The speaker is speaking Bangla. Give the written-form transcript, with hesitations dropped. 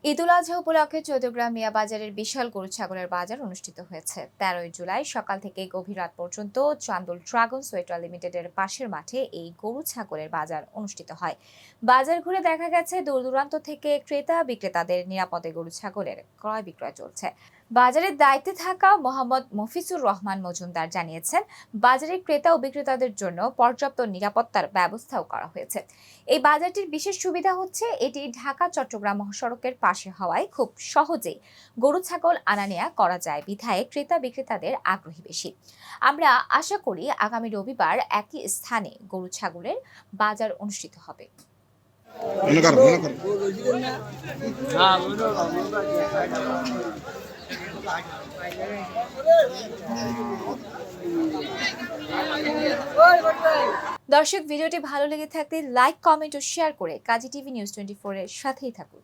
ঈদুল আজহা উপলক্ষে চৌদ্দগ্রাম মিয়া বাজারের বিশাল গরু ছাগলের বাজার অনুষ্ঠিত হয়েছে। 13 জুলাই সকাল থেকে গভীর রাত পর্যন্ত চান্দুল ড্রাগন সোয়েটার লিমিটেডের পাশের মাঠে এই গরু ছাগলের বাজার অনুষ্ঠিত হয়। বাজার ঘুরে দেখা গেছে দূর দূরান্ত থেকে ক্রেতা বিক্রেতাদের নিরাপদে গরু ছাগলের ক্রয় বিক্রয় চলছে। বাজারের দায়িত্বে থাকা মোহাম্মদ মফিজুর রহমান মজুমদার জানিয়েছেন, বাজারে ক্রেতা ও বিক্রেতাদের জন্য পর্যাপ্ত নিরাপত্তার ব্যবস্থাও করা হয়েছে। এই বাজারটির বিশেষ সুবিধা হচ্ছে এটি ঢাকা চট্টগ্রাম মহাসড়কের পাশে হওয়ায় খুব সহজেই গরু ছাগল আনা নেয়া করা যায় বিধায় ক্রেতা বিক্রেতাদের আগ্রহী বেশি। আমরা আশা করি আগামী রবিবার একই স্থানে গরু ছাগলের বাজার অনুষ্ঠিত হবে। দর্শক, ভিডিওটি ভালো লেগে থাকলে লাইক, কমেন্ট ও শেয়ার করে কাজী টিভি নিউজ 24 এর সাথেই থাকুন।